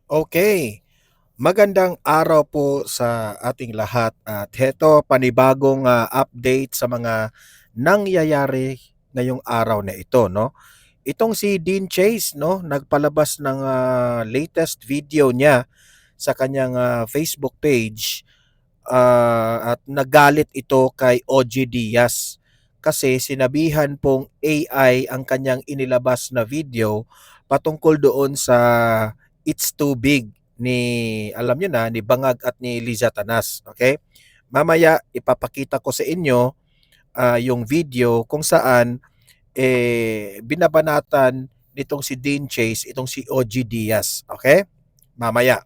Okay, magandang araw po sa ating lahat at heto panibagong update sa mga nangyayari ngayong araw na ito, no? Itong si Dean Chase, no, nagpalabas ng latest video niya sa kanyang Facebook page at nagalit ito kay OG Diaz kasi sinabihan pong AI ang kanyang inilabas na video patungkol doon sa It's Too Big ni alam niyo na ni Bangag at ni Liza Tanas, okay? Mamaya ipapakita ko sa inyo yung video kung saan binabanatan nitong si Dean Chase itong si OG Diaz, okay? Mamaya.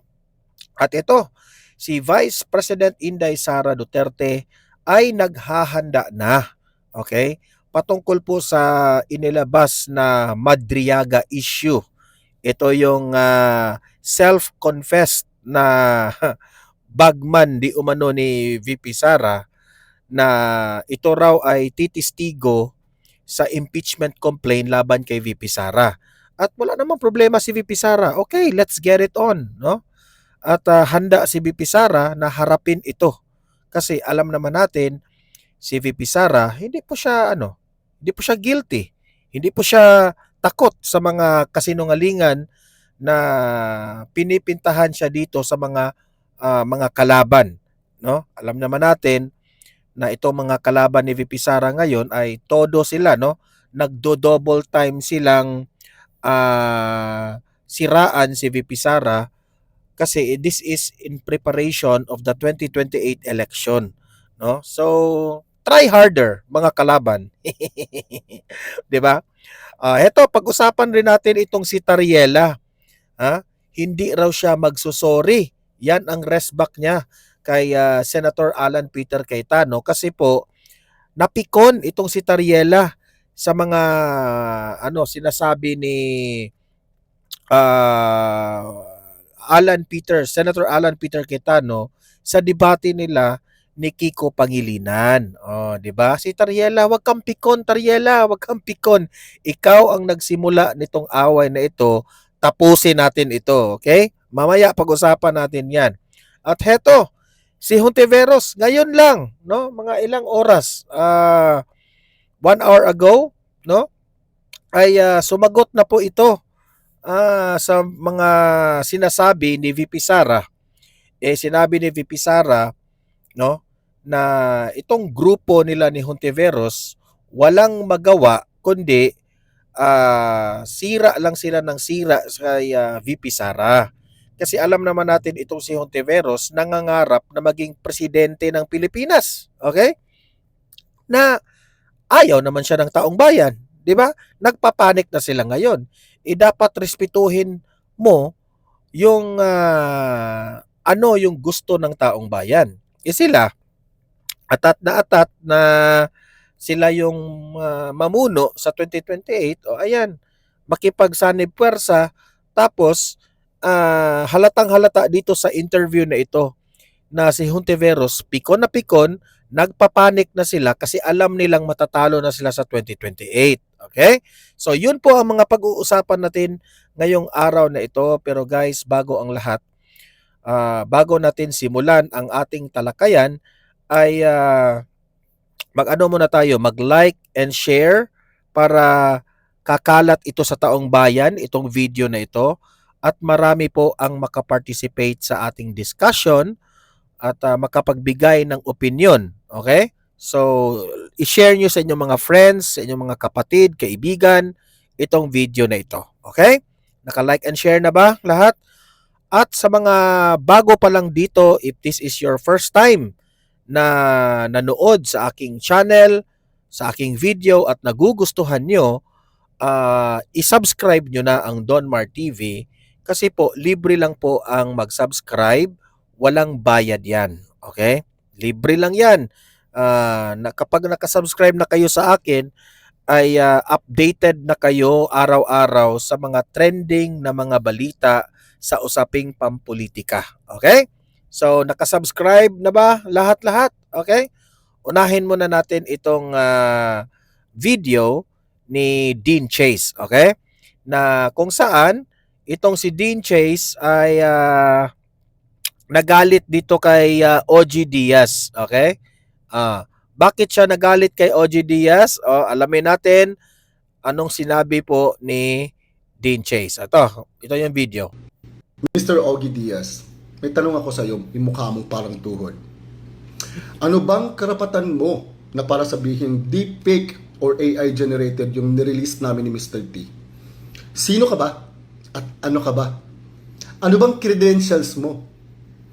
At ito, si Vice President Inday Sara Duterte ay naghahanda na, okay? Patungkol po sa inilabas na Madriaga issue. Ito yung self-confessed na bagman di umano ni VP Sara na ito raw ay titistigo sa impeachment complaint laban kay VP Sara. At wala namang problema si VP Sara. Okay, let's get it on, no? At handa si VP Sara na harapin ito. Kasi alam naman natin si VP Sara, hindi po siya guilty. Hindi po siya takot sa mga kasinungalingan na pinipintahan siya dito sa mga kalaban, no? Alam naman natin na itong mga kalaban ni VP Sara ngayon ay todo sila, no? Nagdo-double time silang siraan si VP Sara kasi this is in preparation of the 2028 election, no? So try harder mga kalaban. 'Di ba? Heto pag-usapan rin natin itong si Tariela, ha? Hindi raw siya magsusorry. Yan ang resback niya kay Senator Alan Peter Cayetano kasi po napikon itong si Tariela sa mga sinasabi ni uh, Senator Alan Peter Cayetano sa debate nila ni Kiko Pangilinan. Oh, 'di ba? Si Tariela, wag kang pikon, Tariela, wag kang pikon. Ikaw ang nagsimula nitong away na ito. Tapusin natin ito, okay? Mamaya pag-usapan natin 'yan. At heto, si Hontiveros ngayon lang, no? Mga ilang oras, 1 hour ago, no? Ay sumagot na po ito sa mga sinasabi ni VP Sara. Sinabi ni VP Sara, no, na itong grupo nila ni Hontiveros walang magawa kundi sira lang sila ng sira sa VP Sara. Kasi alam naman natin itong si Hontiveros nangangarap na maging presidente ng Pilipinas. Okay? Na ayaw naman siya ng taong bayan, 'di ba? Nagpapanik na sila ngayon. Dapat respetuhin mo yung yung gusto ng taong bayan. Sila atat na sila yung mamuno sa 2028. O ayan, makipagsanib puwersa tapos halatang halata dito sa interview na ito na si Hontiveros pikon, nagpapanik na sila kasi alam nilang matatalo na sila sa 2028. Okay? So yun po ang mga pag-uusapan natin ngayong araw na ito. Pero guys, bago ang lahat, bago natin simulan ang ating talakayan, ay mag-ano muna tayo, mag-like and share para kakalat ito sa taong bayan, itong video na ito, at marami po ang makaparticipate sa ating discussion at makapagbigay ng opinion. Okay? So, i-share nyo sa inyong mga friends, sa inyong mga kapatid, kaibigan, itong video na ito. Okay? Naka-like and share na ba lahat? At sa mga bago pa lang dito, if this is your first time na nanood sa aking channel, sa aking video at nagugustuhan nyo, i-subscribe nyo na ang Donmar TV kasi po libre lang po ang mag-subscribe, walang bayad yan. Okay? Libre lang yan. Kapag nakasubscribe na kayo sa akin, ay updated na kayo araw-araw sa mga trending na mga balita sa usaping pampolitika. Okay? So, nakasubscribe na ba lahat-lahat? Okay? Unahin muna natin itong video ni Dean Chase. Okay? Na kung saan itong si Dean Chase ay nagalit dito kay OG Diaz. Okay? Bakit siya nagalit kay OG Diaz? Alamin natin anong sinabi po ni Dean Chase. Ito yung video. Mr. Ogie Diaz, may tanong ako sa iyo, yung mukha mong parang tuhod. Ano bang karapatan mo na para sabihin deepfake or AI generated yung nirelease namin ni Mr. T? Sino ka ba? At ano ka ba? Ano bang credentials mo?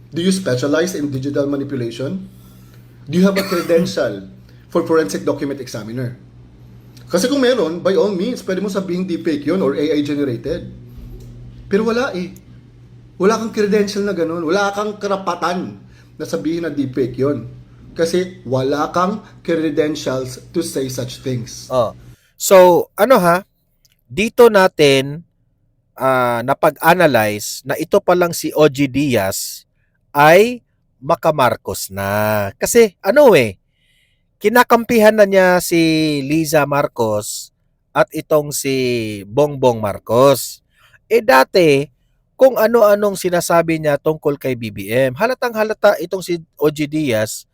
Do you specialize in digital manipulation? Do you have a credential for forensic document examiner? Kasi kung meron, by all means, pwede mo sabihin deepfake yun or AI generated. Pero wala eh. Wala kang credential na ganun. Wala kang karapatan na sabihin na deepfake yun. Kasi wala kang credentials to say such things. So, dito natin napag-analyze na ito palang si OG Diaz ay makamarcos na. Kasi kinakampihan na niya si Liza Marcos at itong si Bongbong Marcos. Dati, kung ano-anong sinasabi niya tungkol kay BBM. Halatang halata itong si OG Diaz,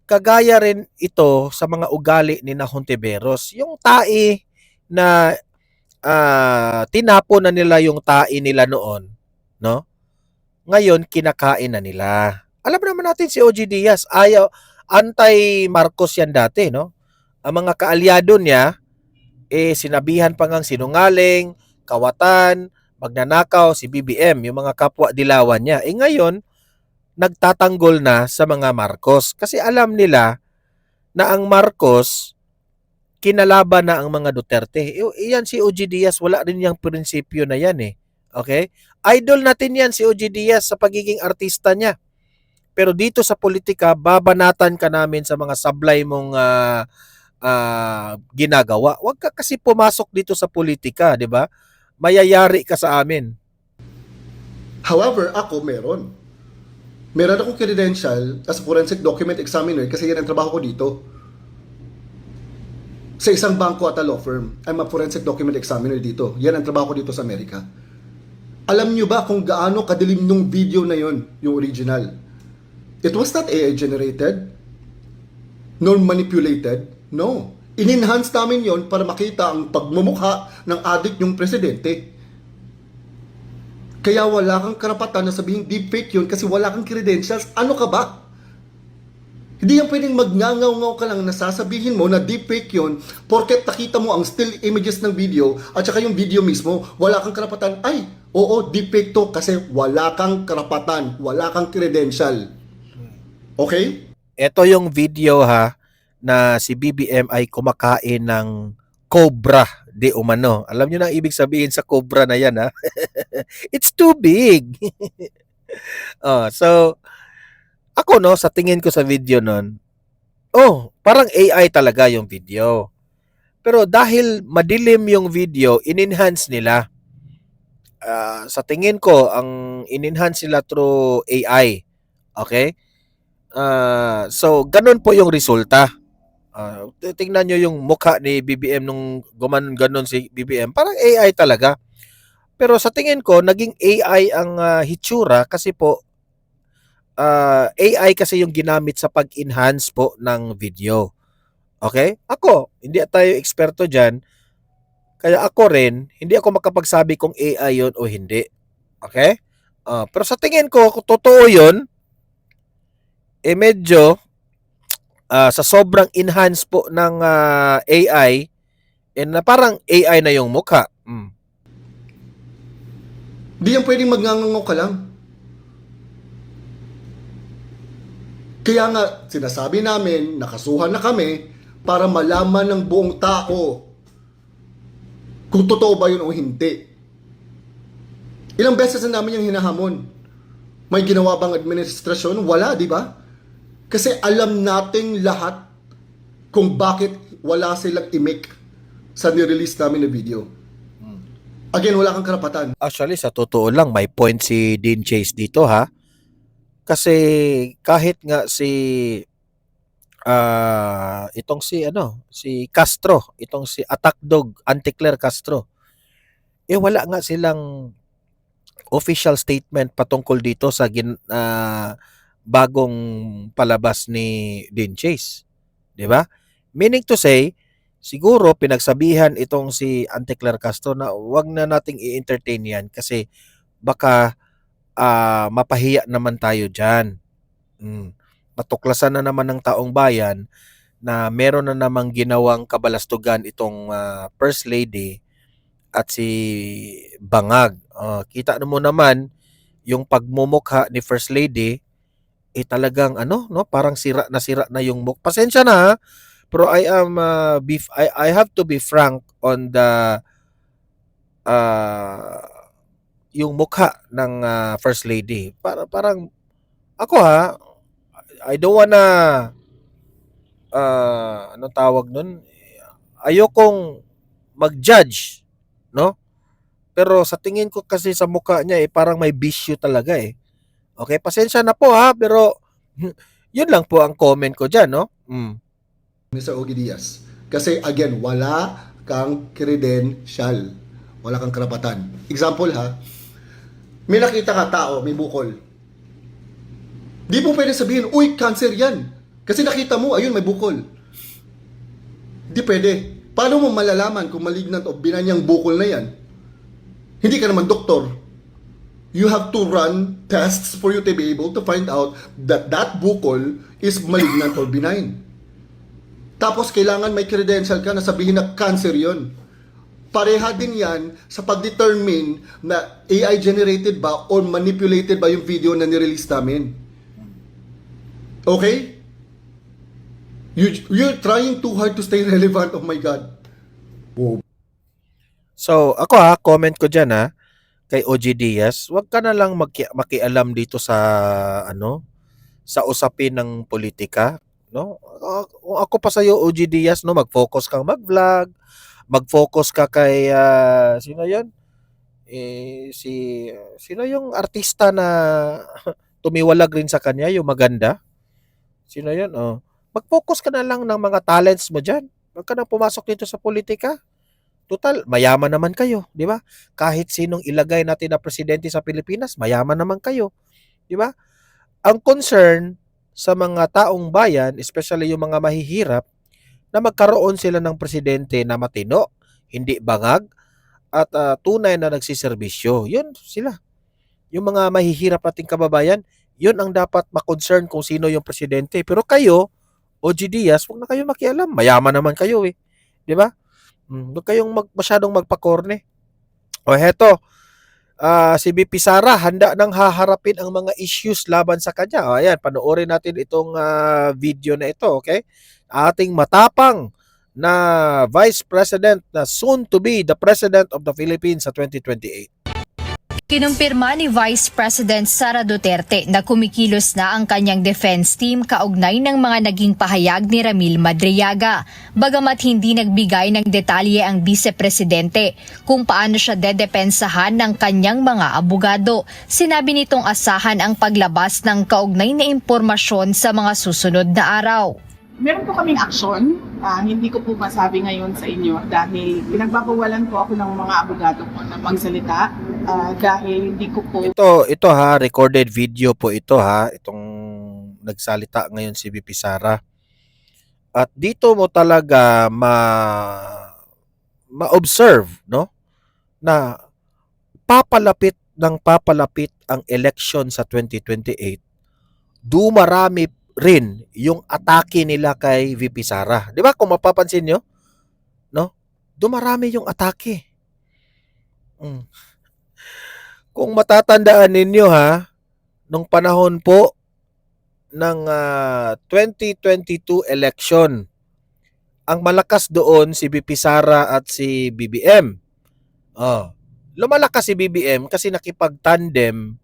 kagaya rin ito sa mga ugali ni Hontiveros. Yung tae na tinapo na nila yung tae nila noon, no? Ngayon, kinakain na nila. Alam naman natin si OG Diaz, anti-Marcos yan dati, no? Ang mga kaalyado niya, sinabihan pa ngang sinungaling, kawatan, magnanakaw si BBM, yung mga kapwa dilawan niya. Ngayon, nagtatanggol na sa mga Marcos. Kasi alam nila na ang Marcos, kinalaban na ang mga Duterte. Iyan si OG Diaz, wala rin yung prinsipyo na yan eh. Okay? Idol natin yan si OG Diaz sa pagiging artista niya. Pero dito sa politika, babanatan ka namin sa mga sablay mong ginagawa. Huwag ka kasi pumasok dito sa politika, di ba? Mayayari ka sa amin. However, ako meron. Meron akong credential as a forensic document examiner kasi yan ang trabaho ko dito. Sa isang bangko at a law firm. I'm a forensic document examiner dito. Yan ang trabaho ko dito sa Amerika. Alam nyo ba kung gaano kadilim nung video na yon, yung original? It was not AI generated, nor manipulated. No. In-enhance namin yon para makita ang pagmumukha ng adik yung presidente. Kaya wala kang karapatan na sabihin deepfake yun kasi wala kang credentials. Ano ka ba? Hindi yan pwedeng magngangaw-ngaw ka lang na sasabihin mo na deepfake yun porket nakita mo ang still images ng video at saka yung video mismo, wala kang karapatan. Ay, oo, deepfake to kasi wala kang karapatan, wala kang credential. Okay? Ito yung video na si BBM ay kumakain ng cobra de umano. Alam niyo na ang ibig sabihin sa cobra na yan It's too big. So ako sa tingin ko sa video nun, parang AI talaga yung video. Pero dahil madilim yung video, in-enhance nila. Sa tingin ko, ang in-enhance nila through AI. Okay? So, ganun po yung resulta. Tingnan nyo yung mukha ni BBM nung ganon si BBM. Parang AI talaga. Pero sa tingin ko, naging AI ang hitsura kasi po, AI kasi yung ginamit sa pag-enhance po ng video. Okay? Ako, hindi tayo eksperto dyan. Kaya ako rin, hindi ako makapagsabi kung AI yun o hindi. Okay? Pero sa tingin ko, kung totoo yun, medyo sa sobrang enhance po ng AI, na parang AI na yung mukha. Di yan pwedeng magngangaw ka lang. Kaya nga, sinasabi namin, nakasuhan na kami para malaman ng buong tao kung totoo ba yun o hindi. Ilang beses na namin yung hinahamon. May ginawa bang administrasyon? Wala, di ba? Kasi alam nating lahat kung bakit wala silang imik sa nirelease namin na video. Again, wala kang karapatan. Actually, sa totoo lang, may point si Dean Chase dito Kasi kahit nga itong si Castro, itong si Attack Dog, Anticlair Castro, wala nga silang official statement patungkol dito sa bagong palabas ni Dean Chase, 'di ba? Meaning to say, siguro pinagsabihan itong si Auntie Claire Castro na wag na nating i-entertain 'yan kasi baka mapahiya naman tayo diyan. Matuklasan na naman ng taong bayan na meron na namang ginawang kabalastugan itong First Lady at si Bangag. Kita mo naman yung pagmumukha ni First Lady talagang ano no parang sira na yung pasensya na ha, pero I have to be frank on the uh, yung mukha ng First Lady. Parang ako ha, I don't wanna anong tawag nun? Ayokong mag-judge, no? Pero sa tingin ko kasi sa mukha niya parang may bisyo talaga eh. Okay, pasensya na po ha, pero yun lang po ang comment ko diyan, no? Mr. Ogie Diaz. Kasi again, wala kang credential. Wala kang karapatan. Example ha, may nakita ka tao, may bukol. Di mo pwede sabihin, uy, cancer yan. Kasi nakita mo, ayun, may bukol. Di pwede. Paano mo malalaman kung malignant o benign yung bukol na yan? Hindi ka naman doktor. You have to run tests for you to be able to find out that that bukol is malignant or benign. Tapos kailangan may credential ka na sabihin na cancer yon. Pareha din yan sa pag-determine na AI generated ba or manipulated ba yung video na nirelease namin. Okay? You're trying too hard to stay relevant. Oh my God. Oh. So, ako ha, comment ko dyan ha, kay OG Diaz, wag ka na lang makialam dito sa, sa usapin ng politika, no? Kung ako pa sa'yo, OG Diaz, no, mag-focus kang mag-vlog, mag-focus ka kay, sino yun? Sino yung artista na tumiwalag rin sa kanya, yung maganda? Sino yun? Mag-focus ka na lang ng mga talents mo dyan. Wag ka na pumasok dito sa politika. Total, mayaman naman kayo, di ba? Kahit sinong ilagay natin na presidente sa Pilipinas, mayaman naman kayo, di ba? Ang concern sa mga taong bayan, especially yung mga mahihirap, na magkaroon sila ng presidente na matino, hindi bangag, at tunay na nagsiservisyo. Yun sila. Yung mga mahihirap nating kababayan, yun ang dapat ma-concern kung sino yung presidente. Pero kayo, OG Diaz, huwag na kayo makialam. Mayaman naman kayo eh. Di ba? Huwag kayong masyadong magpakorne. O heto, si BP Sara handa nang haharapin ang mga issues laban sa kanya. O ayan, panoorin natin itong video na ito, okay? Ating matapang na Vice President na soon to be the President of the Philippines sa 2028. Kinumpirma ni Vice President Sara Duterte na kumikilos na ang kanyang defense team kaugnay ng mga naging pahayag ni Ramil Madriaga. Bagamat hindi nagbigay ng detalye ang Vice Presidente kung paano siya dedepensahan ng kanyang mga abogado, sinabi nitong asahan ang paglabas ng kaugnay na impormasyon sa mga susunod na araw. Meron po kaming aksyon, hindi ko po masabi ngayon sa inyo dahil pinagbabawalan po ako ng mga abogado ko na magsalita dahil hindi ko po... Ito ha, recorded video po ito ha, itong nagsalita ngayon si BP Sara. At dito mo talaga ma-observe, no? Na papalapit ang election sa 2028. Dumarami rin yung atake nila kay VP Sara. 'Di ba kung mapapansin nyo? No? Dumarami yung atake. Kung matatandaan ninyo ha, nung panahon po ng 2022 election, ang malakas doon si VP Sara at si BBM. Lumalakas si BBM kasi nakipag-tandem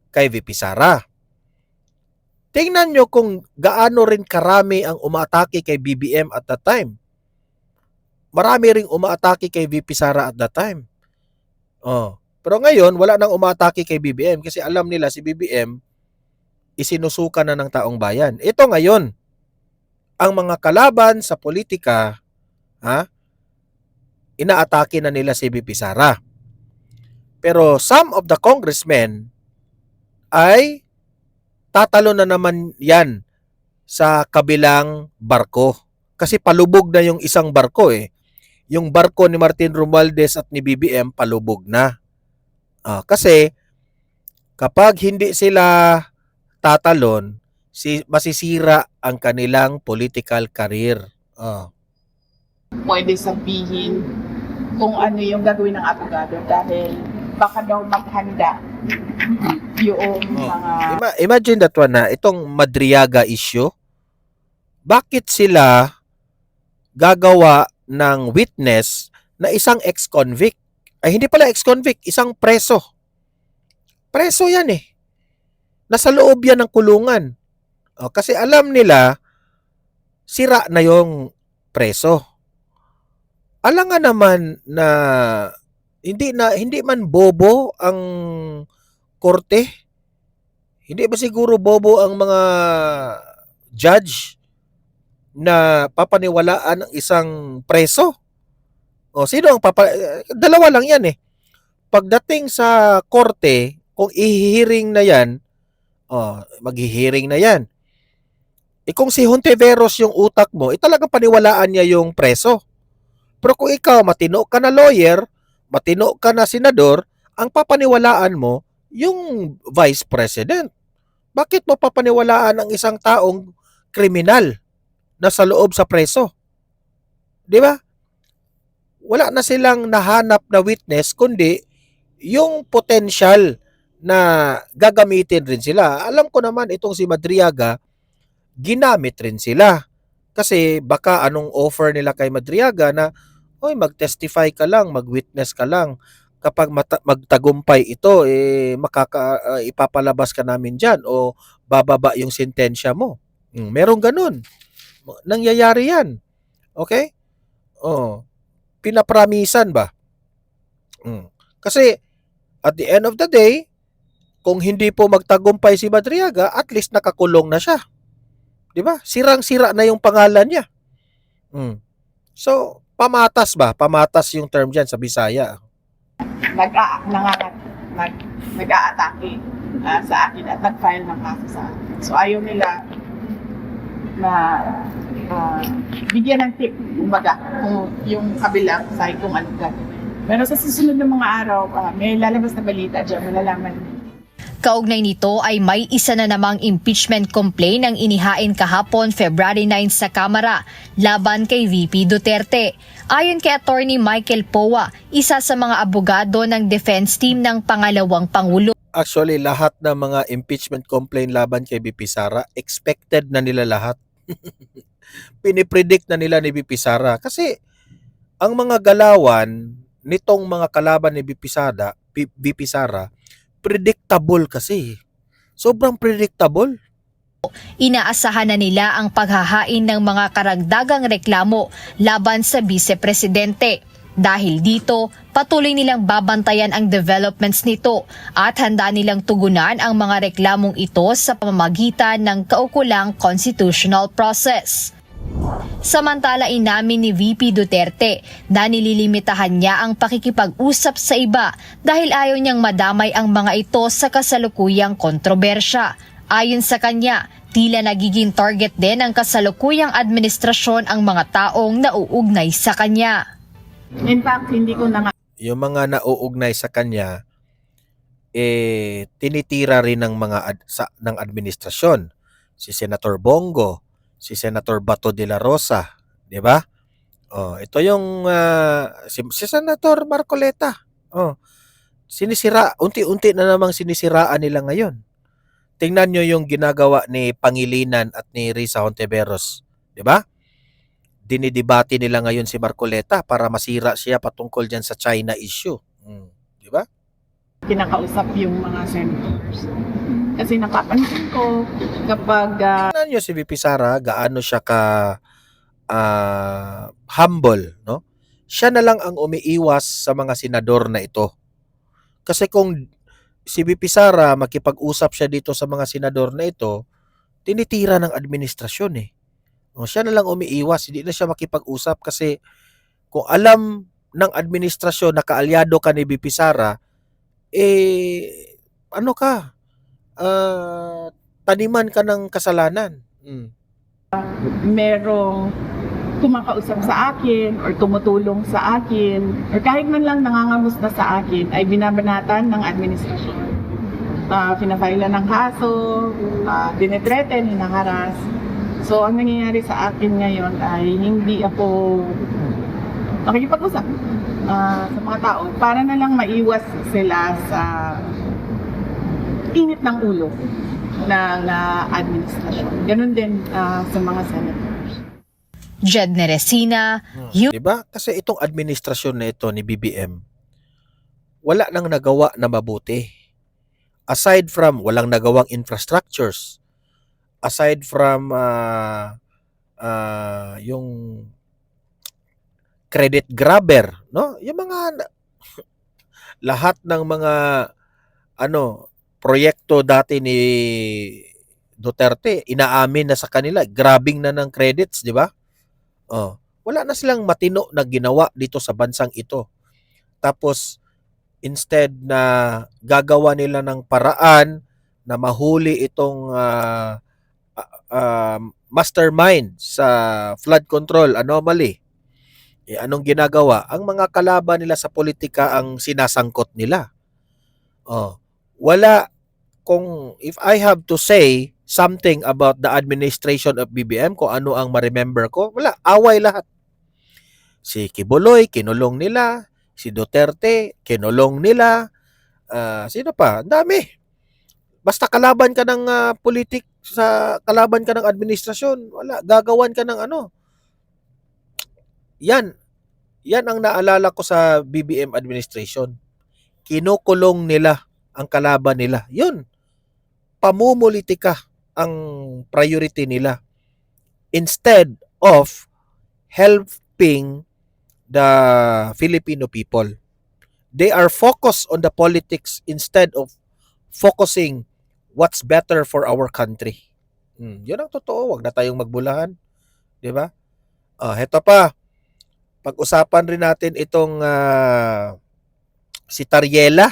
kay VP Sara. Tingnan nyo kung gaano rin karami ang umaatake kay BBM at that time. Marami ring umaatake kay VP Sara at that time. Pero ngayon, wala nang umaatake kay BBM kasi alam nila si BBM isinusuka na ng taong bayan. Ito ngayon, ang mga kalaban sa politika, inaatake na nila si VP Sara. Pero some of the congressmen ay tatalo na naman yan sa kabilang barko. Kasi palubog na yung isang barko eh. Yung barko ni Martin Romualdez at ni BBM palubog na. Kasi kapag hindi sila tatalon, masisira ang kanilang political career. Pwede sabihin kung ano yung gagawin ng abogado dahil baka daw maghanda yung mga... Imagine that one na, itong Madriaga issue, bakit sila gagawa ng witness na isang ex-convict? Ay hindi pala ex-convict, isang preso. Preso yan eh. Nasa loob yan ng kulungan. Kasi alam nila, sira na yung preso. Alam nga naman na hindi man bobo ang korte. Hindi ba siguro bobo ang mga judge na papaniwalaan ng isang preso? Sino ang dalawa lang yan eh. Pagdating sa korte, kung ihihiring na yan, maghihiring na yan. Kung si Hontiveros yung utak mo, talagang paniwalaan niya yung preso. Pero kung ikaw, matino ka na lawyer, matino ka na senador, ang papaniwalaan mo, yung vice president. Bakit mo papaniwalaan ang isang taong kriminal na sa loob sa preso? Di ba? Wala na silang nahanap na witness, kundi yung potential na gagamitin rin sila. Alam ko naman itong si Madriaga, ginamit rin sila. Kasi baka anong offer nila kay Madriaga na, mag-testify ka lang, mag-witness ka lang. Kapag magtagumpay ito, ipapalabas ka namin dyan o bababa yung sentensya mo. Merong ganun. Nangyayari yan. Okay? Pinapramisan ba? Kasi at the end of the day, kung hindi po magtagumpay si Madriaga, at least nakakulong na siya. 'Di ba? Sirang-sira na yung pangalan niya. So, pamatas ba? Pamatas yung term diyan sa Bisaya. Nag-a-atake sa akin at nag-file ng kaso sa akin. So ayaw nila na bigyan ng tip, kumbaga, kung yung kabilang side kung ano gagawin. Pero sa susunod ng mga araw, may lalabas na balita dyan, malalaman. Kaugnay nito ay may isa na namang impeachment complaint ang inihain kahapon February 9 sa Kamara laban kay VP Duterte. Ayon kay Attorney Michael Powa, isa sa mga abogado ng defense team ng pangalawang Pangulo. Actually, lahat ng mga impeachment complaint laban kay VP Sara, expected na nila lahat. Pinipredict na nila ni VP Sara. Kasi ang mga galawan nitong mga kalaban ni VP Sara, predictable kasi. Sobrang predictable. Inaasahan na nila ang paghahain ng mga karagdagang reklamo laban sa Vice-Presidente. Dahil dito, patuloy nilang babantayan ang developments nito at handa nilang tugunan ang mga reklamong ito sa pamamagitan ng kaukulang constitutional process. Samantala, inamin ni VP Duterte na nililimitahan niya ang pakikipag-usap sa iba dahil ayaw niyang madamay ang mga ito sa kasalukuyang kontrobersya. Ayon sa kanya, tila nagiging target din ng kasalukuyang administrasyon ang mga taong nauugnay sa kanya. In fact, hindi ko na nga Yung mga nauugnay sa kanya, tinitira rin ng ng administrasyon. Si Senator Bongo, si Senator Bato de la Rosa, di ba? Ito yung si Senator Marcoleta. Sinisira, unti-unti na namang sinisiraan nila ngayon. Tingnan nyo yung ginagawa ni Pangilinan at ni Risa Hontiveros, di ba? Dinidebate nila ngayon si Marcoleta para masira siya patungkol diyan sa China issue. Di ba? kinakausap yung mga senators. Kasi napapansin ko kapag Tingnan nyo si VP Sara, gaano siya ka humble, no? Siya na lang ang umiiwas sa mga senador na ito. Kasi kung si VP Sara makipag-usap siya dito sa mga senador na ito, tinitira ng administrasyon eh. Siya na lang umiiwas, hindi na siya makipag-usap kasi kung alam ng administrasyon na kaalyado ka ni VP Sara, ano ka, ah, taniman ka ng kasalanan. Merong kumakausap sa akin or tumutulong sa akin or kahit man lang nangangamusta sa akin ay binabanatan ng administrasyon. Pinafailan ng kaso, dinetreten, hinaharas. So, ang nangyayari sa akin ngayon ay hindi ako makikipag-usap sa mga tao para na lang maiwas sila sa init ng ulo ng administrasyon. Ganun din sa mga senators. Jed Neresina, Diba? Kasi itong administrasyon na ito ni BBM, wala nang nagawa na mabuti. Aside from walang nagawang infrastructures, aside from yung credit grabber, no? Yung mga lahat ng mga proyekto dati ni Duterte, inaamin na sa kanila, grabbing na ng credits, di ba? Wala na silang matino na ginawa dito sa bansang ito. Tapos instead na gagawa nila ng paraan na mahuli itong mastermind sa flood control anomaly, anong ginagawa? Ang mga kalaban nila sa politika ang sinasangkot nila. Wala, kung if I have to say something about the administration of BBM, kung ano ang ma-remember ko, wala, away lahat. Si Kibuloy, kinulong nila. Si Duterte, kinulong nila. Sino pa? Ang dami. Basta kalaban ka ng kalaban ka ng administrasyon, wala, gagawan ka ng ano. Yan ang naalala ko sa BBM administration. Kinukulong nila ang kalaban nila. Yun. Pamumulitika ang priority nila instead of helping the Filipino people. They are focused on the politics instead of focusing what's better for our country. Yun ang totoo. Wag na tayong magbulahan. Di ba? Heto pa. Pag-usapan rin natin itong si Tariela.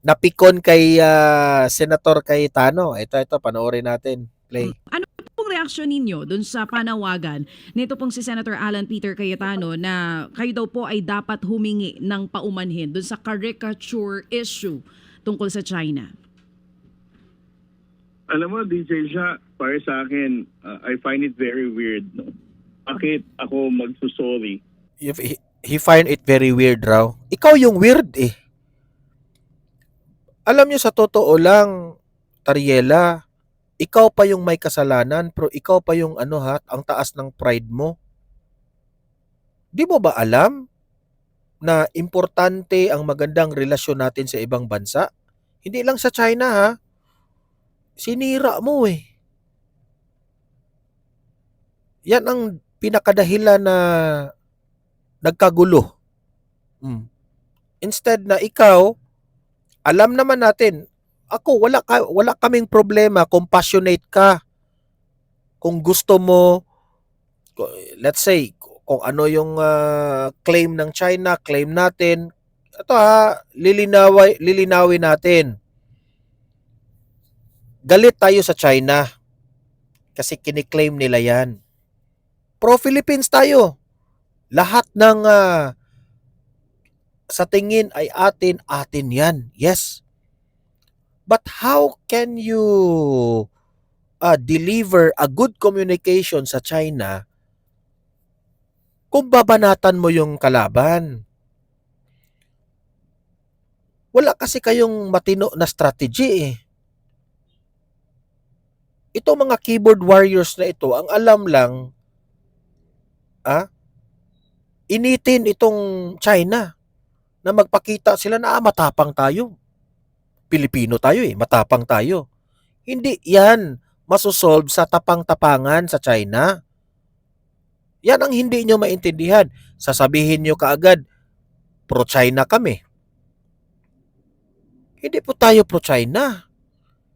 Napikon kay Senator Cayetano. Ito, panoorin natin. Play. Ano pong reaksyon ninyo dun sa panawagan nito pong si Senator Alan Peter Cayetano na kayo daw po ay dapat humingi ng paumanhin dun sa caricature issue tungkol sa China? Alam mo, DJ siya, para sa akin, I find it very weird. No? Bakit ako magsusorry? He find it very weird raw. Ikaw yung weird eh. Alam niyo, sa totoo lang, Tariela, ikaw pa yung may kasalanan, pero ikaw pa yung ang taas ng pride mo. Di mo ba alam na importante ang magandang relasyon natin sa ibang bansa? Hindi lang sa China ha. Sinira mo eh. Yan ang pinakadahilan na nagkagulo. Instead na ikaw, alam naman natin, ako, wala kaming problema, compassionate ka. Kung gusto mo, let's say, kung ano yung claim ng China, claim natin, ito lilinawin natin. Galit tayo sa China kasi kiniklaim nila yan. Pro-Philippines tayo. Lahat ng sa tingin ay atin yan. Yes. But how can you deliver a good communication sa China kung babanatan mo yung kalaban? Wala kasi kayong matino na strategy eh. Ito mga keyboard warriors na ito, ang alam lang, initin itong China na magpakita sila na matapang tayo. Pilipino tayo eh, matapang tayo. Hindi yan masosolve sa tapang-tapangan sa China. Yan ang hindi nyo maintindihan. Sasabihin nyo kaagad, pro-China kami. Hindi po tayo pro-China.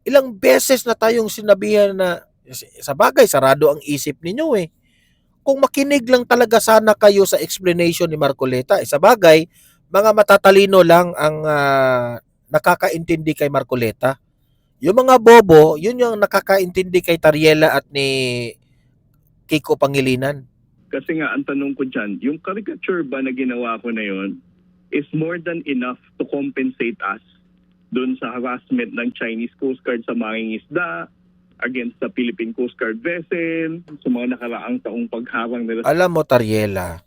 Ilang beses na tayong sinabihan na, sa bagay, sarado ang isip ninyo eh. Kung makinig lang talaga sana kayo sa explanation ni Marcoleta, sa bagay, mga matatalino lang ang nakakaintindi kay Marcoleta. Yung mga bobo, yun yung nakakaintindi kay Tariela at ni Kiko Pangilinan. Kasi nga, ang tanong ko dyan, yung caricature ba na ginawa ko na yon is more than enough to compensate us doon sa harassment ng Chinese Coast Guard sa mangingisda, against the Philippine Coast Guard vessel, sa mga nakaraang taong pagharang nila. Alam mo, Tariela,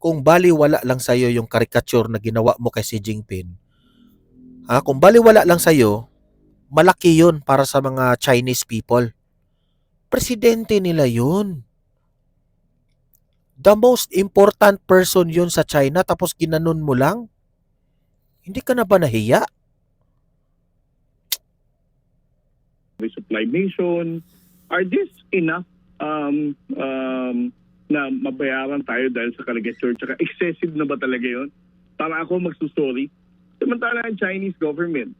kung baliwala lang sa'yo yung caricature na ginawa mo kay Xi Jinping, kung baliwala lang sa'yo, malaki yun para sa mga Chinese people. Presidente nila yun. The most important person yun sa China, tapos ginanon mo lang? Hindi ka na ba nahiya? Resupply mission. Are this enough na mabayaran tayo dahil sa caricature? Tsaka excessive na ba talaga yun? Para ako magsusorry. Samantala ang Chinese government,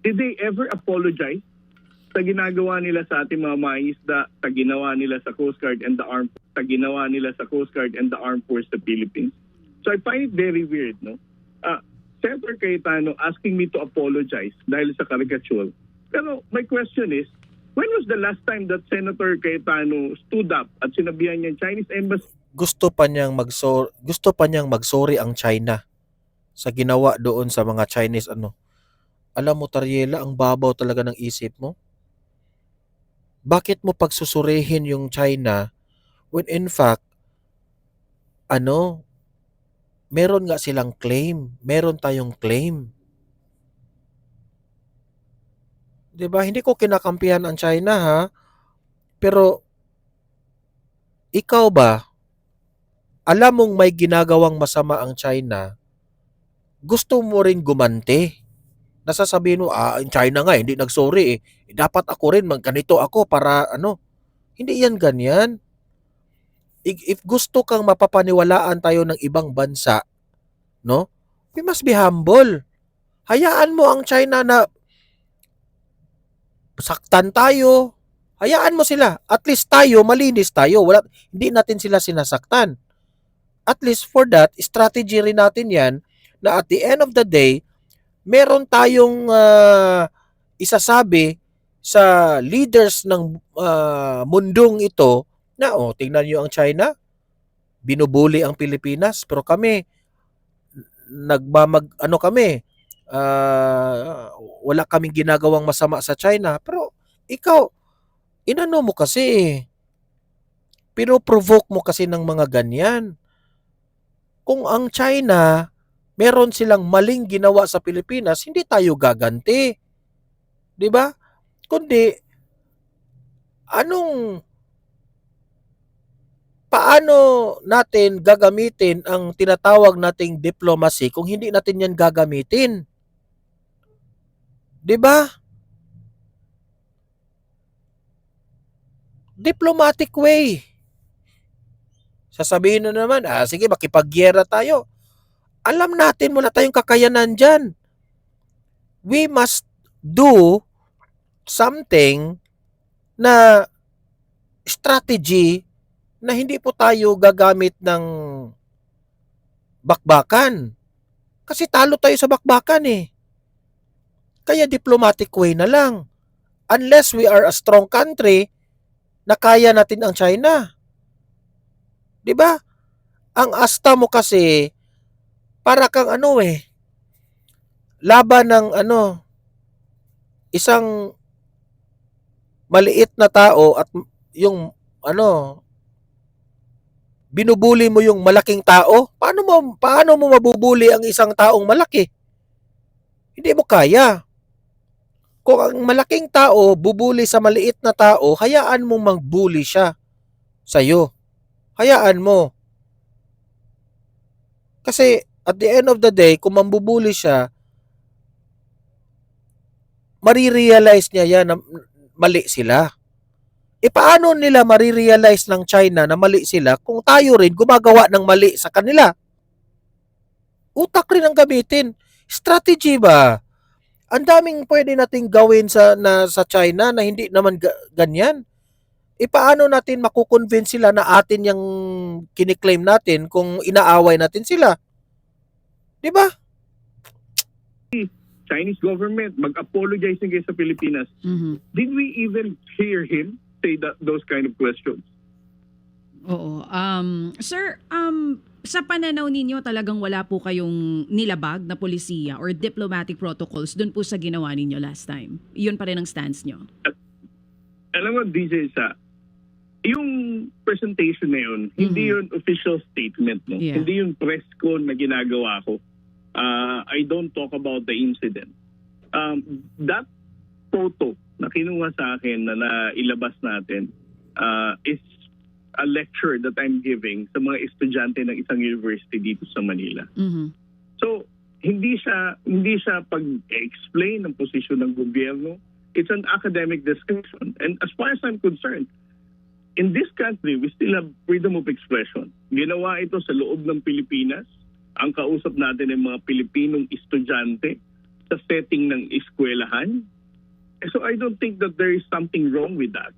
did they ever apologize sa ginagawa nila sa ating mga mangingisda, sa ginawa nila sa Coast Guard and the Armed Forces of the Philippines? So I find it very weird, no? Senator Cayetano asking me to apologize dahil sa caricature. Pero my question is, when was the last time that Senator Cayetano stood up at sinabihan niya Chinese embassy? Gusto pa niyang magsorry ang China sa ginawa doon sa mga Chinese Alam mo, Tariela, ang babaw talaga ng isip mo. Bakit mo pagsusurihin yung China when in fact meron nga silang claim, meron tayong claim. 'Di ba? Hindi ko kinakampihan ang China, ha. Pero ikaw ba, alam mong may ginagawang masama ang China, gusto mo rin gumanti. Nasasabihin mo, ang China nga hindi nagsorry eh. Dapat ako rin ganito ako para Hindi yan ganyan. If gusto kang mapapaniwalaan tayo ng ibang bansa, no? We must be humble. Hayaan mo ang China na saktan tayo. Hayaan mo sila. At least tayo, malinis tayo. Hindi natin sila sinasaktan. At least for that, strategy rin natin yan na at the end of the day, meron tayong isasabi sa leaders ng mundong ito na tingnan nyo ang China, binubuli ang Pilipinas, pero kami wala kaming ginagawang masama sa China. Pero ikaw, mo kasi, pinoprovoke mo kasi ng mga ganyan. Kung ang China, meron silang maling ginawa sa Pilipinas, hindi tayo gaganti. 'Di ba? Kundi, paano natin gagamitin ang tinatawag nating diplomacy kung hindi natin yan gagamitin? 'Di ba? Diplomatic way. Sasabihin na naman, sige, makipagyera tayo. Alam natin, wala tayong kakayanan dyan. We must do something na strategy na hindi po tayo gagamit ng bakbakan. Kasi talo tayo sa bakbakan eh. Kaya diplomatic way na lang. Unless we are a strong country na kaya natin ang China. 'Di ba? Ang asta mo kasi para kang laban ng isang maliit na tao at yung binubuli mo yung malaking tao. Paano mo mabubuli ang isang taong malaki? Hindi mo kaya. Kung ang malaking tao bubuli sa maliit na tao, hayaan mong magbuli siya sa'yo. Hayaan mo. Kasi at the end of the day, kung mambubuli siya, marirealize niya yan na mali sila. Paano nila marirealize ng China na mali sila kung tayo rin gumagawa ng mali sa kanila? Utak rin ang gamitin. Strategy ba? Ang daming pwede nating gawin sa China na hindi naman ganyan. Paano natin makukonvince sila na atin yung kiniklaim natin kung inaaway natin sila? 'Di ba? Chinese government, mag-apologize na kayo sa Pilipinas. Did we even hear him say those kind of questions? Oo. Sir, sa pananaw ninyo talagang wala po kayong nilabag na polisiya or diplomatic protocols dun po sa ginawa ninyo last time? Yun pa rin ang stance nyo? Alam mo, DJ Sa, yung presentation na yun, hindi yun official statement. No? Yeah. Hindi yun press con na ginagawa ko. I don't talk about the incident. That photo na kinuha sa akin na nailabas natin is a lecture that I'm giving sa mga estudyante ng isang university dito sa Manila. So, hindi siya pag-explain ng posisyon ng gobyerno. It's an academic discussion. And as far as I'm concerned, in this country, we still have freedom of expression. Ginawa ito sa loob ng Pilipinas. Ang kausap natin ay mga Pilipinong estudyante sa setting ng eskwelahan. So I don't think that there is something wrong with that.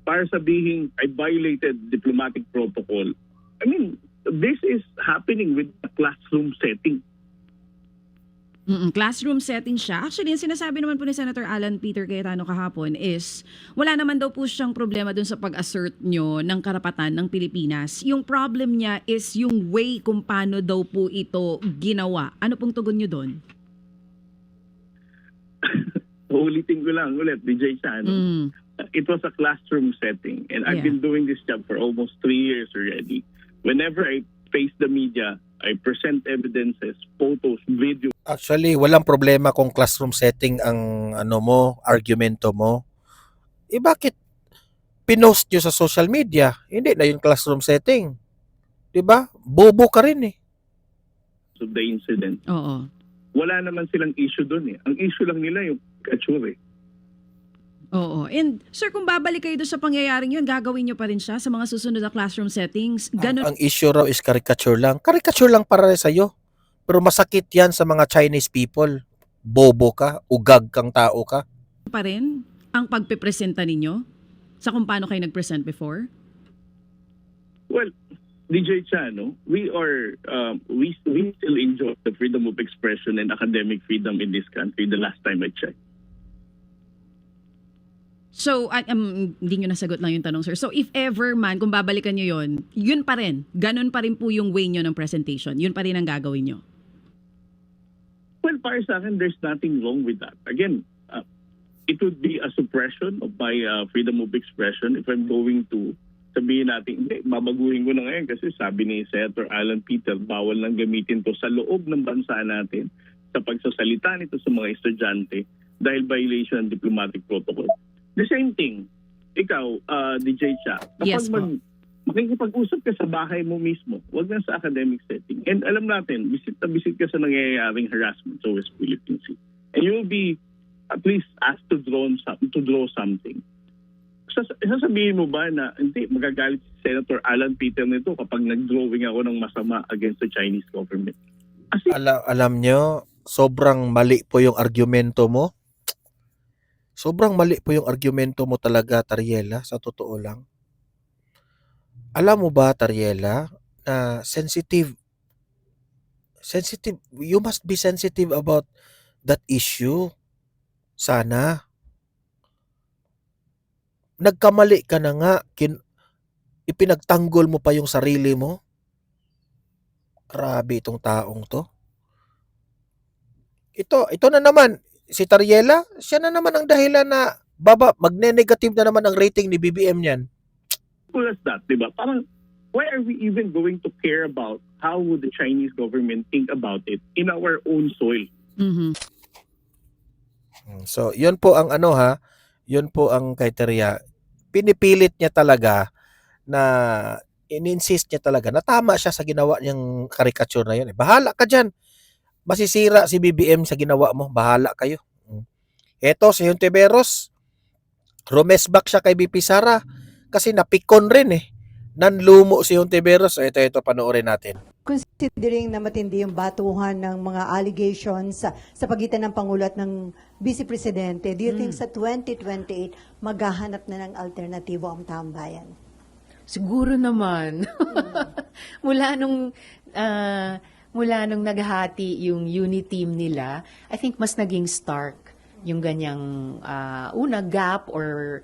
Para sabihin, I violated diplomatic protocol. I mean, this is happening with a classroom setting. Classroom setting siya. Actually, yung sinasabi naman po ni Senator Alan Peter Cayetano kahapon is wala naman daw po siyang problema dun sa pag-assert nyo ng karapatan ng Pilipinas. Yung problem niya is yung way kung paano daw po ito ginawa. Ano pong tugon nyo dun? Ulitin ko lang ulit, DJ Chano. It was a classroom setting and I've been doing this job for almost 3 years already. Whenever I face the media, I present evidences, photos, videos. Actually, walang problema kung classroom setting ang argumento mo. Bakit pinost nyo sa social media? Hindi na yung classroom setting. 'Di ba? Bobo ka rin eh. Of the incident. Oo. Wala naman silang issue doon eh. Ang issue lang nila yung caricature eh. Oo. And sir, kung babalik kayo doon sa pangyayaring yun, gagawin nyo pa rin siya sa mga susunod na classroom settings? Ganun Ang issue raw is caricature lang. Caricature lang para sa'yo. Pero masakit yan sa mga Chinese people. Bobo ka, ugag kang tao ka. pa rin ang pagpipresenta ninyo sa kung paano kayo nag-present before? Well, DJ Chano, we still enjoy the freedom of expression and academic freedom in this country the last time I checked. So, hindi nyo nasagot lang yung tanong, sir. So, if ever man, kung babalikan nyo yun pa rin. Ganun pa rin po yung way nyo ng presentation. Yun pa rin ang gagawin nyo. Well, para sa akin, there's nothing wrong with that. Again, it would be a suppression of my freedom of expression if I'm going to sabihin natin, hindi, babaguhin ko na ngayon kasi sabi ni Senator Alan Peter, bawal nang gamitin to sa loob ng bansa natin sa pagsasalita nito sa mga estudyante dahil violation ng diplomatic protocol. The same thing, ikaw, DJ Cha, Yes, kapag makikipag-usap ka sa bahay mo mismo, wag na sa academic setting. And alam natin, visit ka sa nangyayaring harassment sa West Philippine Sea. And you'll be at least asked to draw something. Sasabihin mo ba na hindi, magagalit si Senator Alan Peter nito kapag nag-drawing ako ng masama against the Chinese government? Kasi Alam nyo, sobrang mali po yung argumento mo. Sobrang mali po yung argumento mo talaga, Tariela, sa totoo lang. Alam mo ba, Tariela, na sensitive, you must be sensitive about that issue. Sana. Nagkamali ka na nga, ipinagtanggol mo pa yung sarili mo. Grabe itong taong to. Ito na naman, si Tariela, siya na naman ang dahilan na magne-negative na naman ang rating ni BBM niyan. simple as that, di ba? Parang, why are we even going to care about how would the Chinese government think about it in our own soil? Mhm. So, yun po ang yun po ang criteria. Pinipilit niya talaga na in-insist niya talaga na tama siya sa ginawa niyang caricature na yun. Bahala ka dyan. Masisira si BBM sa ginawa mo. Bahala kayo. Eto, si Hontiveros, rumesback siya kay BP Sara kasi napikon rin eh. Nanlumo si Hontiveros. Ito, panoorin natin. Considering na matindi yung batuhan ng mga allegations sa pagitan ng Pangulo at ng Vice Presidente, do you think sa 2028 maghahanap na ng alternatibo ang tambayan? Siguro naman. Mula nung mula nung naghati yung unit team nila, I think mas naging stark yung ganyang gap or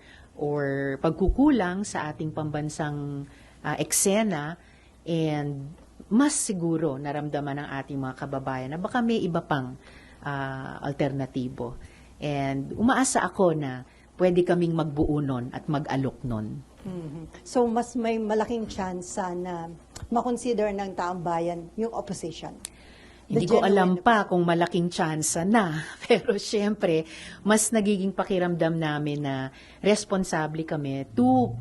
pagkukulang sa ating pambansang eksena, and mas siguro naramdaman ng ating mga kababayan na baka may iba pang alternatibo. And umaasa ako na pwede kaming magbuo nun at mag-alok nun. So, mas may malaking chance na makonsider ng taong bayan yung opposition. The Hindi ko alam genuine pa kung malaking tsansa na. Pero syempre, mas nagiging pakiramdam namin na responsable kami to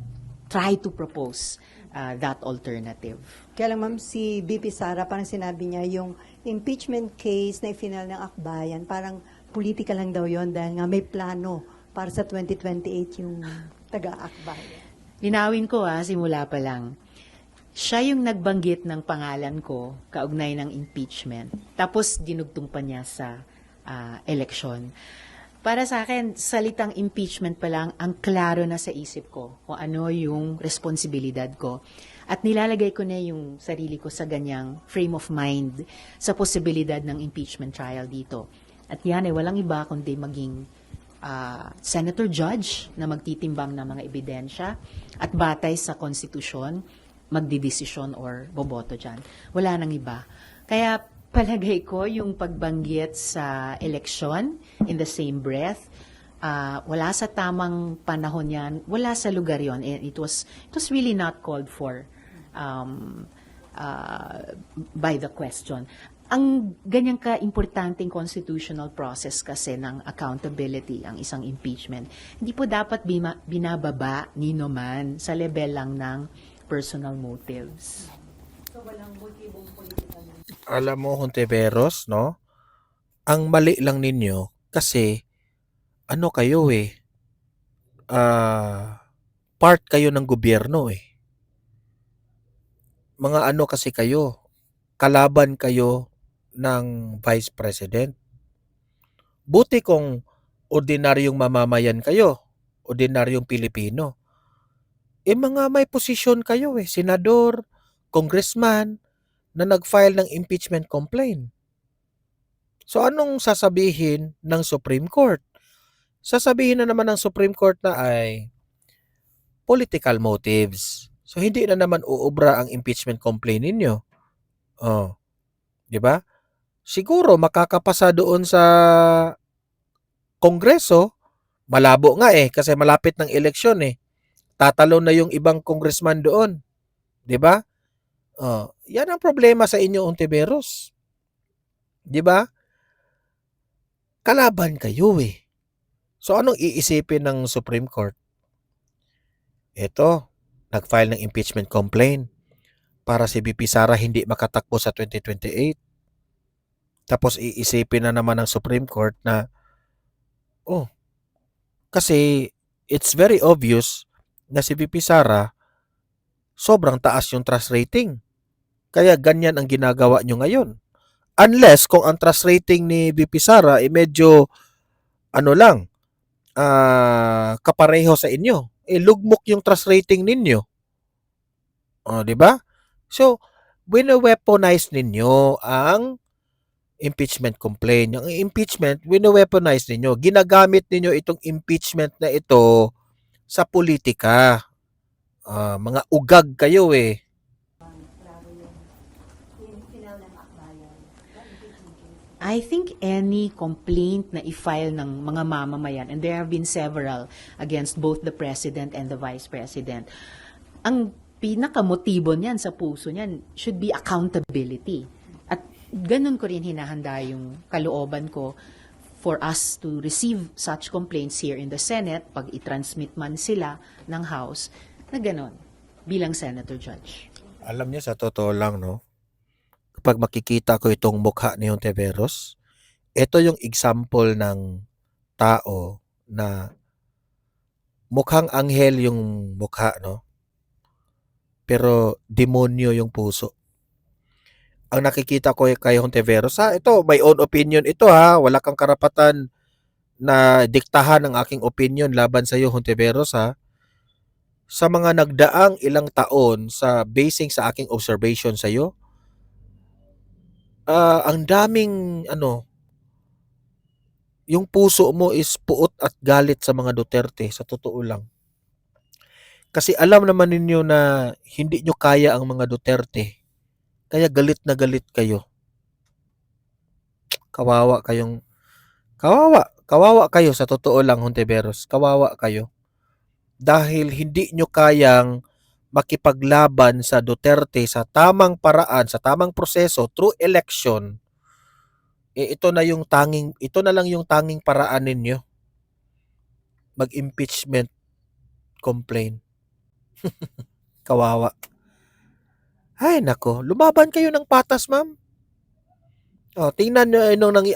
try to propose that alternative. Kaya lang ma'am, si BP Sara, parang sinabi niya, yung impeachment case na ifinal ng akbayan, parang politika lang daw yon dahil nga may plano para sa 2028 yung taga-akbayan. Linawin ko simula pa lang. Siya yung nagbanggit ng pangalan ko kaugnay ng impeachment. Tapos dinugtong pa niya sa eleksyon. Para sa akin, salitang impeachment pa lang ang klaro na sa isip ko kung ano yung responsibilidad ko. At nilalagay ko na yung sarili ko sa ganyang frame of mind sa posibilidad ng impeachment trial dito. At yan ay walang iba kundi maging senator judge na magtitimbang ng mga ebidensya at batay sa konstitusyon, magdidesisyon or boboto dyan. Wala nang iba. Kaya palagay ko yung pagbanggit sa eleksyon in the same breath, wala sa tamang panahon yan, wala sa lugar yon. It was really not called for by the question. Ang ganyang ka-importanting constitutional process kasi ng accountability, ang isang impeachment, hindi po dapat binababa ni naman sa level lang ng personal motives. Alam mo, Hontiveros, no? Ang mali lang ninyo kasi ano kayo part kayo ng gobyerno Mga ano kasi kayo, kalaban kayo ng Vice President. Buti kung ordinaryong mamamayan kayo, ordinaryong Pilipino. Mga may posisyon kayo senador, congressman, na nag-file ng impeachment complaint. So anong sasabihin ng Supreme Court? Sasabihin na naman ng Supreme Court na ay political motives. So hindi na naman uubra ang impeachment complaint ninyo. Oh, 'di ba? Siguro makakapasa doon sa Kongreso, malabo nga kasi malapit ng eleksyon Tatalo na yung ibang congressman doon, 'di ba? Yan ang problema sa inyo, Hontiveros. 'Di ba? Kalaban kayo So anong iisipin ng Supreme Court? Ito, nag-file ng impeachment complaint para si BP Sara hindi makatakbo sa 2028. Tapos iisipin na naman ng Supreme Court na kasi it's very obvious na si BP Sara sobrang taas yung trust rating. Kaya ganyan ang ginagawa nyo ngayon. Unless kung ang trust rating ni BP Sara medyo kapareho sa inyo. Lugmok yung trust rating ninyo. Di ba? So, wino-weaponize ninyo ang impeachment complaint. Yung impeachment, wino-weaponize ninyo. Ginagamit ninyo itong impeachment na ito sa politika. Mga ugag kayo I think any complaint na i-file ng mga mamamayan, and there have been several against both the President and the Vice President, ang pinakamotibo niyan sa puso niyan should be accountability. At ganun ko rin hinahanda yung kalooban ko for us to receive such complaints here in the Senate, pag i-transmit man sila ng House, na ganun, bilang Senator Judge. Alam niyo, sa totoo lang, no? Kapag makikita ko itong mukha ni Hontiveros, ito yung example ng tao na mukhang anghel yung mukha, no? Pero demonyo yung puso. Ang nakikita ko kay Hontiveros, ito, my own opinion ito wala kang karapatan na diktahan ang aking opinion laban sa iyo, Hontiveros Sa mga nagdaang ilang taon sa basing sa aking observation sa iyo, ang daming ano, yung puso mo is puot at galit sa mga Duterte, sa totoo lang. Kasi alam naman ninyo na hindi nyo kaya ang mga Duterte. Kaya galit na galit kayo. Kawawa kayong, kawawa kayo sa totoo lang, Hontiveros. Kawawa kayo. Dahil hindi nyo kayang makipaglaban sa Duterte sa tamang paraan, sa tamang proseso, through election, ito na lang yung tanging paraan ninyo. Mag-impeachment complaint. Kawawa. Ay nako, lumaban kayo ng patas, ma'am. Tingnan nyo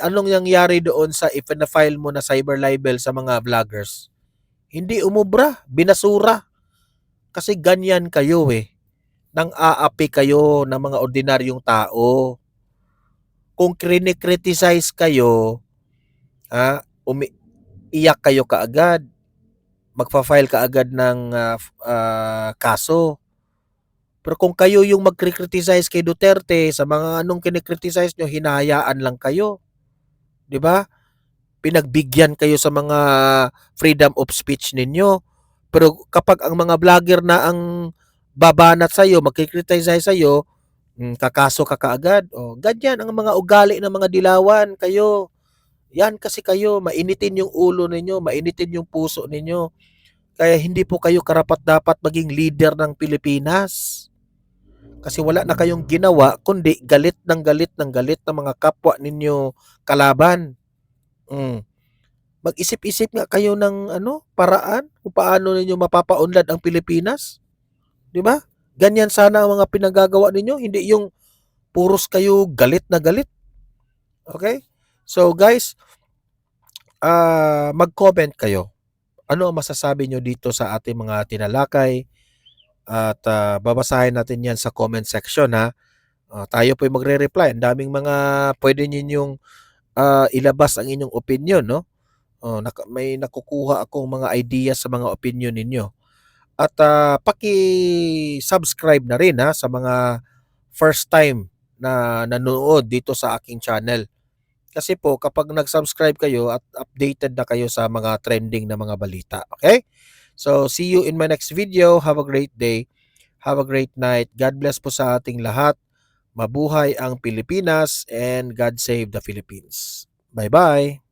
anong nangyari doon sa ipina-file mo na cyber libel sa mga vloggers. Hindi umubra, binasura. Kasi ganyan kayo nang aapi kayo ng mga ordinaryong tao. Kung criticize kayo, iyak kayo kaagad, magfa-file kaagad ng kaso. Pero kung kayo yung mag-criticize kay Duterte, sa mga anong kinikriticize nyo, hinahayaan lang kayo. 'Di ba? Pinagbigyan kayo sa mga freedom of speech ninyo. Pero kapag ang mga vlogger na ang babanat sa'yo, magkikriticize sa'yo, kakaso ka kaagad. Ganyan ang mga ugali ng mga dilawan kayo. Yan kasi kayo, mainitin yung ulo ninyo, mainitin yung puso ninyo. Kaya hindi po kayo karapat-dapat maging leader ng Pilipinas. Kasi wala na kayong ginawa kundi galit ng mga kapwa ninyo kalaban. Mag-isip-isip nga kayo ng paraan kung paano ninyo mapapaunlad ang Pilipinas. 'Di ba? Ganyan sana ang mga pinagagawa ninyo, hindi yung puros kayo galit na galit. Okay? So guys, mag-comment kayo. Ano ang masasabi nyo dito sa ating mga tinalakay? At babasahin natin yan sa comment section ha. Tayo po'y magre-reply. Ang daming mga pwede ninyong ilabas ang inyong opinion, no? May nakukuha akong mga ideas sa mga opinion ninyo. At paki-subscribe na rin ha sa mga first time na nanonood dito sa aking channel. Kasi po kapag nag-subscribe kayo at updated na kayo sa mga trending na mga balita. Okay? So see you in my next video. Have a great day. Have a great night. God bless po sa ating lahat. Mabuhay ang Pilipinas and God save the Philippines. Bye-bye.